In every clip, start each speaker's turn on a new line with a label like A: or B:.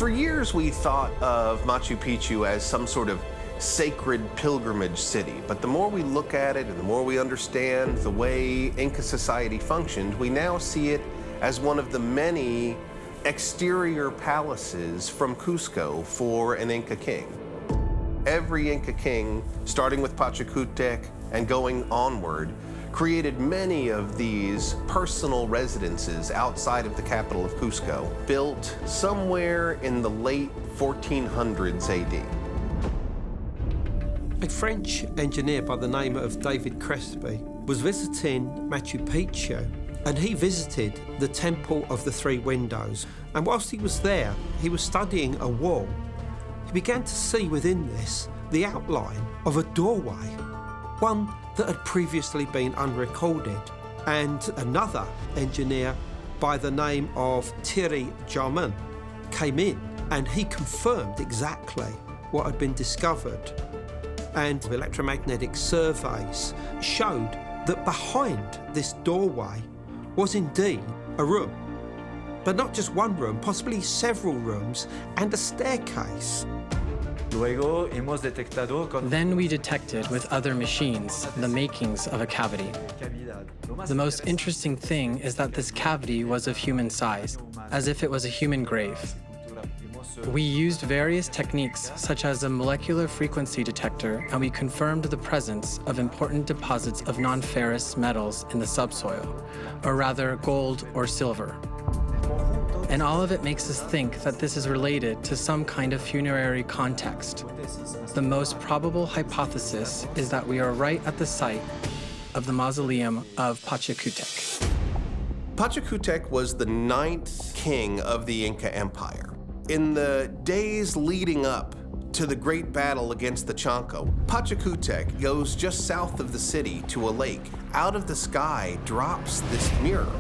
A: For years, we thought of Machu Picchu as some sort of sacred pilgrimage city, but the more we look at it and the more we understand the way Inca society functioned, we now see it as one of the many exterior palaces from Cusco for an Inca king. Every Inca king, starting with Pachacutec and going onward, created many of these personal residences outside of the capital of Cusco, built somewhere in the late 1400s AD.
B: A French engineer by the name of David Crespi was visiting Machu Picchu, and he visited the Temple of the Three Windows. And whilst he was there, he was studying a wall. He began to see within this the outline of a doorway, one that had previously been unrecorded. And another engineer by the name of Thierry Jarmin came in, and he confirmed exactly what had been discovered. And electromagnetic surveys showed that behind this doorway was indeed a room. But not just one room, possibly several rooms and a staircase.
C: Then we detected with other machines the makings of a cavity. The most interesting thing is that this cavity was of human size, as if it was a human grave. We used various techniques, such as a molecular frequency detector, and we confirmed the presence of important deposits of non-ferrous metals in the subsoil, or rather gold or silver. And all of it makes us think that this is related to some kind of funerary context. The most probable hypothesis is that we are right at the site of the mausoleum of Pachacutec.
A: Pachacutec was the 9th king of the Inca Empire. In the days leading up to the great battle against the Chanco, Pachacutec goes just south of the city to a lake. Out of the sky drops this mirror,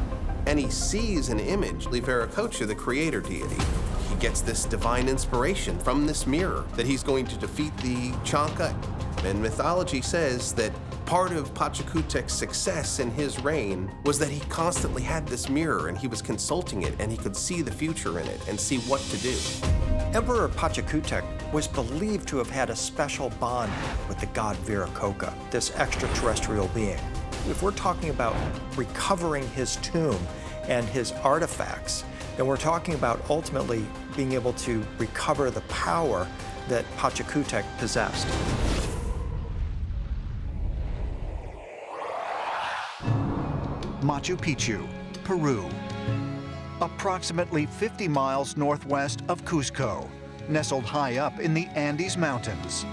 A: and he sees an image of Viracocha, the creator deity. He gets this divine inspiration from this mirror that he's going to defeat the Chanca. And mythology says that part of Pachacutec's success in his reign was that he constantly had this mirror and he was consulting it and he could see the future in it and see what to do.
D: Emperor Pachacutec was believed to have had a special bond with the god Viracocha, this extraterrestrial being. If we're talking about recovering his tomb and his artifacts, then we're talking about ultimately being able to recover the power that Pachacutec possessed.
E: Machu Picchu, Peru. Approximately 50 miles northwest of Cusco, nestled high up in the Andes Mountains.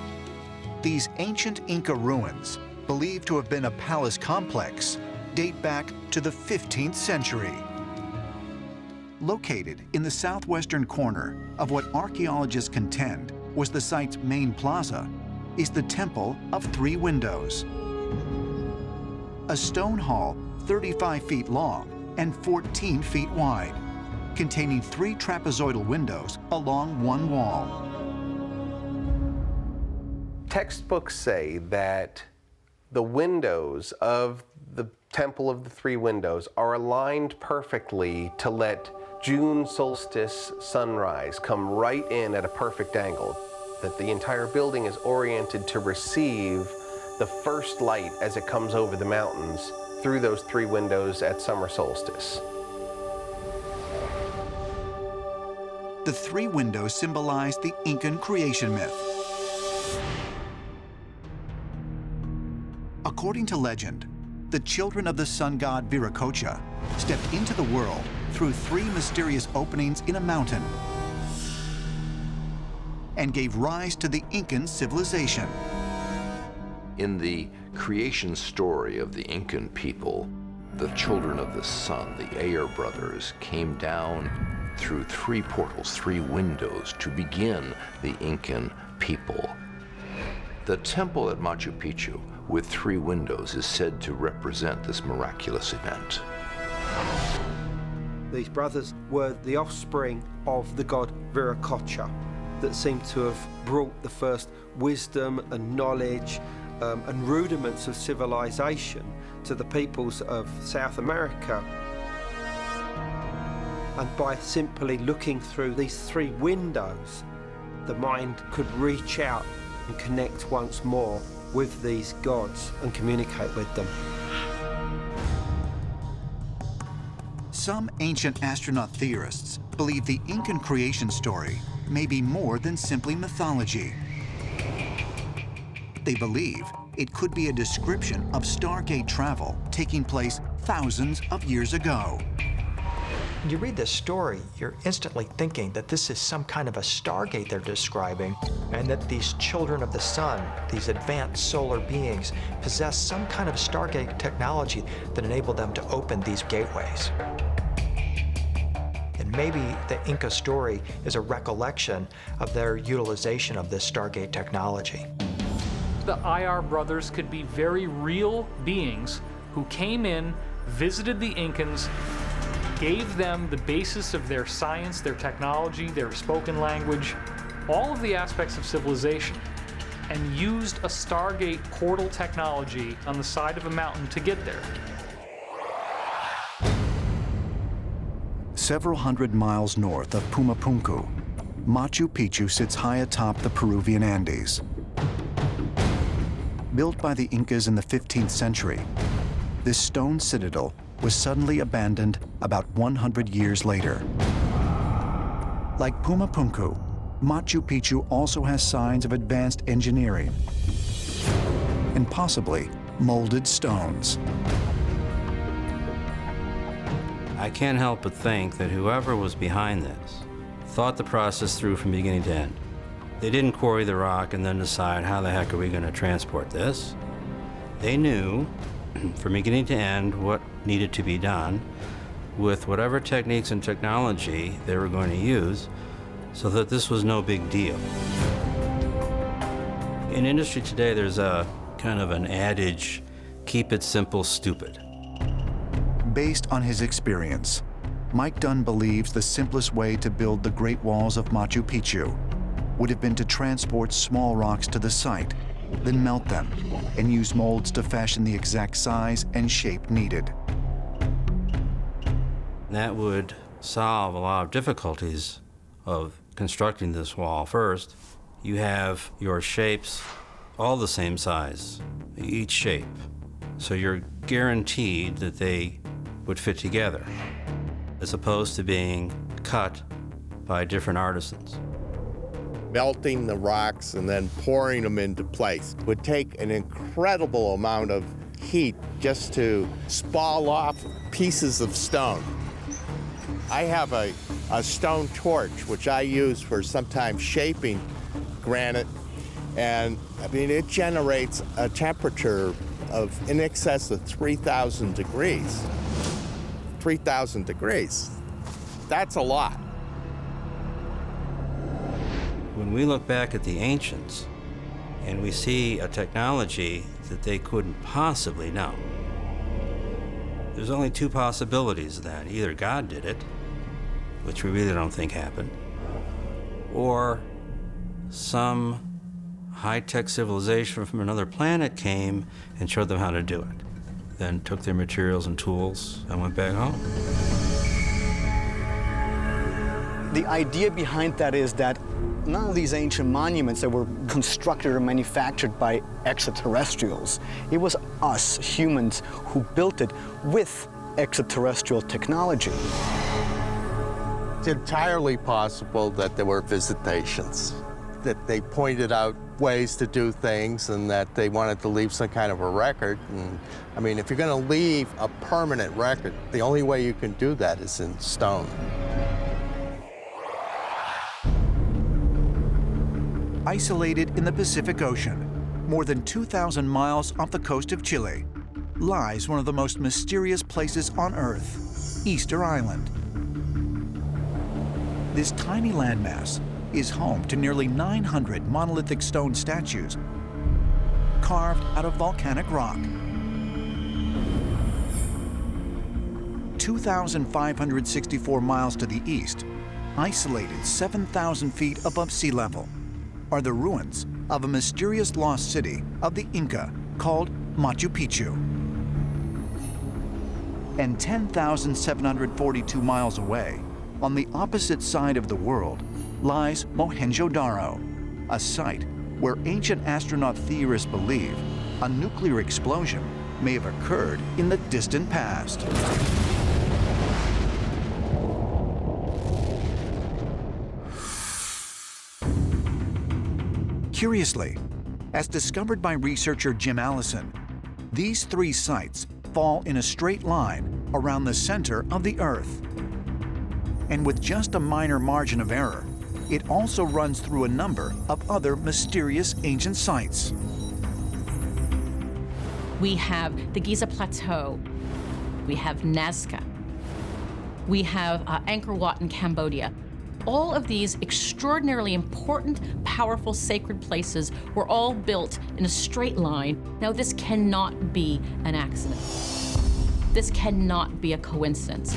E: These ancient Inca ruins, believed to have been a palace complex, date back to the 15th century. Located in the southwestern corner of what archaeologists contend was the site's main plaza is the Temple of Three Windows, a stone hall 35 feet long and 14 feet wide, containing 3 trapezoidal windows along one wall.
A: Textbooks say that the windows of the Temple of the Three Windows are aligned perfectly to let June solstice sunrise come right in at a perfect angle, that the entire building is oriented to receive the first light as it comes over the mountains through those 3 windows at summer solstice.
E: The 3 windows symbolize the Incan creation myth. According to legend, the children of the sun god Viracocha stepped into the world through 3 mysterious openings in a mountain and gave rise to the Incan civilization.
F: In the creation story of the Incan people, the children of the sun, the Ayer brothers, came down through 3 portals, 3 windows to begin the Incan people. The temple at Machu Picchu with 3 windows is said to represent this miraculous event.
B: These brothers were the offspring of the god Viracocha that seemed to have brought the first wisdom and knowledge and rudiments of civilization to the peoples of South America. And by simply looking through these 3 windows, the mind could reach out and connect once more with these gods and communicate with them.
E: Some ancient astronaut theorists believe the Incan creation story may be more than simply mythology. They believe it could be a description of Stargate travel taking place thousands of years ago.
D: When you read this story, you're instantly thinking that this is some kind of a Stargate they're describing, and that these children of the sun, these advanced solar beings, possess some kind of Stargate technology that enabled them to open these gateways. And maybe the Inca story is a recollection of their utilization of this Stargate technology.
G: The IR brothers could be very real beings who came in, visited the Incans, gave them the basis of their science, their technology, their spoken language, all of the aspects of civilization, and used a Stargate portal technology on the side of a mountain to get there.
E: Several hundred miles north of Pumapunku, Machu Picchu sits high atop the Peruvian Andes. Built by the Incas in the 15th century, this stone citadel was suddenly abandoned about 100 years later. Like Pumapunku, Machu Picchu also has signs of advanced engineering and possibly molded stones.
H: I can't help but think that whoever was behind this thought the process through from beginning to end. They didn't quarry the rock and then decide, how the heck are we going to transport this? They knew from beginning to end what needed to be done with whatever techniques and technology they were going to use, so that this was no big deal. In industry today, there's a kind of an adage, keep it simple, stupid.
E: Based on his experience, Mike Dunn believes the simplest way to build the Great Walls of Machu Picchu would have been to transport small rocks to the site, then melt them, and use molds to fashion the exact size and shape needed.
H: That would solve a lot of difficulties of constructing this wall. First, you have your shapes all the same size, each shape. So you're guaranteed that they would fit together, as opposed to being cut by different artisans.
I: Melting the rocks and then pouring them into place would take an incredible amount of heat just to spall off pieces of stone. I have a stone torch, which I use for sometimes shaping granite, and I mean, it generates a temperature of in excess of 3,000 degrees. 3,000 degrees. That's a lot.
H: When we look back at the ancients and we see a technology that they couldn't possibly know, there's only 2 possibilities then. Either God did it, which we really don't think happened, or some high-tech civilization from another planet came and showed them how to do it, then took their materials and tools and went back home.
J: The idea behind that is that none of these ancient monuments that were constructed or manufactured by extraterrestrials. It was us, humans, who built it with extraterrestrial technology.
I: It's entirely possible that there were visitations, that they pointed out ways to do things and that they wanted to leave some kind of a record. And I mean, if you're going to leave a permanent record, the only way you can do that is in stone.
E: Isolated in the Pacific Ocean, more than 2,000 miles off the coast of Chile, lies one of the most mysterious places on Earth, Easter Island. This tiny landmass is home to nearly 900 monolithic stone statues carved out of volcanic rock. 2,564 miles to the east, isolated 7,000 feet above sea level, are the ruins of a mysterious lost city of the Inca called Machu Picchu. And 10,742 miles away, on the opposite side of the world lies Mohenjo-Daro, a site where ancient astronaut theorists believe a nuclear explosion may have occurred in the distant past. Curiously, as discovered by researcher Jim Allison, these three sites fall in a straight line around the center of the Earth. And with just a minor margin of error, it also runs through a number of other mysterious ancient sites.
K: We have the Giza Plateau. We have Nazca. We have Angkor Wat in Cambodia. All of these extraordinarily important, powerful, sacred places were all built in a straight line. Now, this cannot be an accident. This cannot be a coincidence.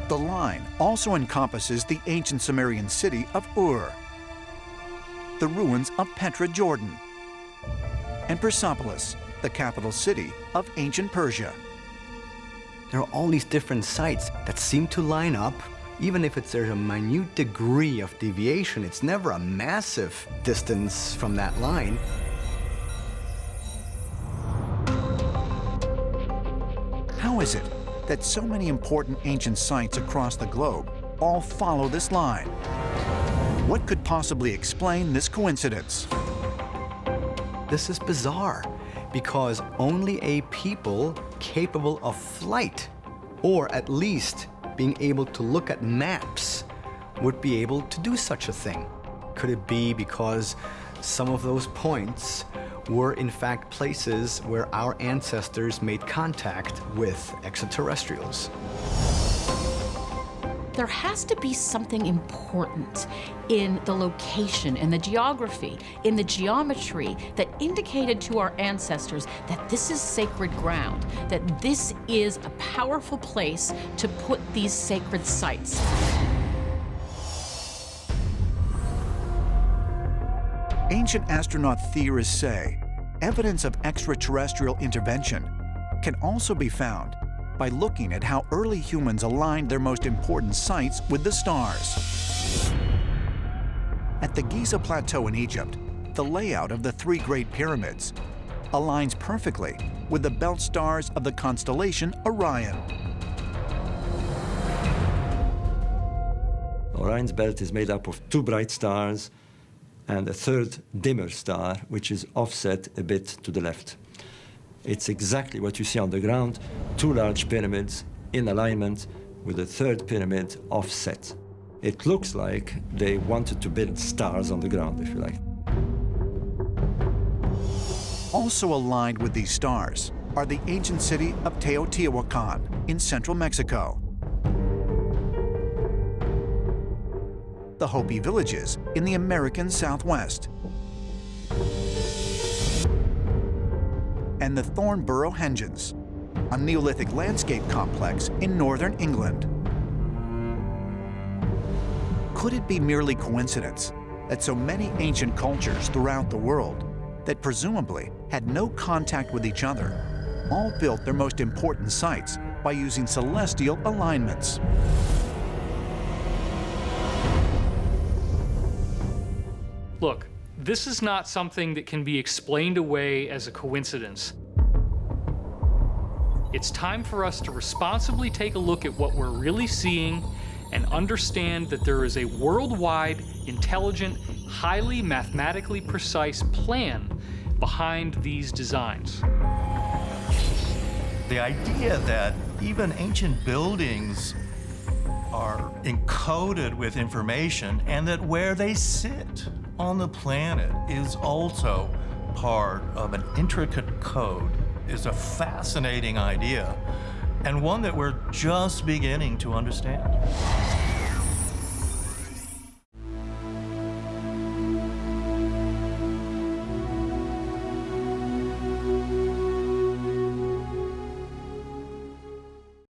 E: The line also encompasses the ancient Sumerian city of Ur, the ruins of Petra, Jordan, and Persepolis, the capital city of ancient Persia.
J: There are all these different sites that seem to line up. Even if there's a minute degree of deviation, it's never a massive distance from that line.
E: How is it that so many important ancient sites across the globe all follow this line? What could possibly explain this coincidence?
J: This is bizarre because only a people capable of flight, or at least being able to look at maps, would be able to do such a thing. Could it be because some of those points were in fact places where our ancestors made contact with extraterrestrials?
K: There has to be something important in the location, in the geography, in the geometry that indicated to our ancestors that this is sacred ground, that this is a powerful place to put these sacred sites.
E: Ancient astronaut theorists say evidence of extraterrestrial intervention can also be found by looking at how early humans aligned their most important sites with the stars. At the Giza Plateau in Egypt, the layout of the three Great Pyramids aligns perfectly with the belt stars of the constellation Orion.
L: Orion's belt is made up of two bright stars and a third dimmer star, which is offset a bit to the left. It's exactly what you see on the ground, two large pyramids in alignment with a third pyramid offset. It looks like they wanted to build stars on the ground, if you like.
E: Also aligned with these stars are the ancient city of Teotihuacan in central Mexico, the Hopi villages in the American Southwest, and the Thornborough Hengens, a Neolithic landscape complex in northern England. Could it be merely coincidence that so many ancient cultures throughout the world that presumably had no contact with each other all built their most important sites by using celestial alignments?
G: Look, this is not something that can be explained away as a coincidence. It's time for us to responsibly take a look at what we're really seeing and understand that there is a worldwide, intelligent, highly mathematically precise plan behind these designs.
M: The idea that even ancient buildings are encoded with information and that where they sit on the planet is also part of an intricate code is a fascinating idea, and one that we're just beginning to understand.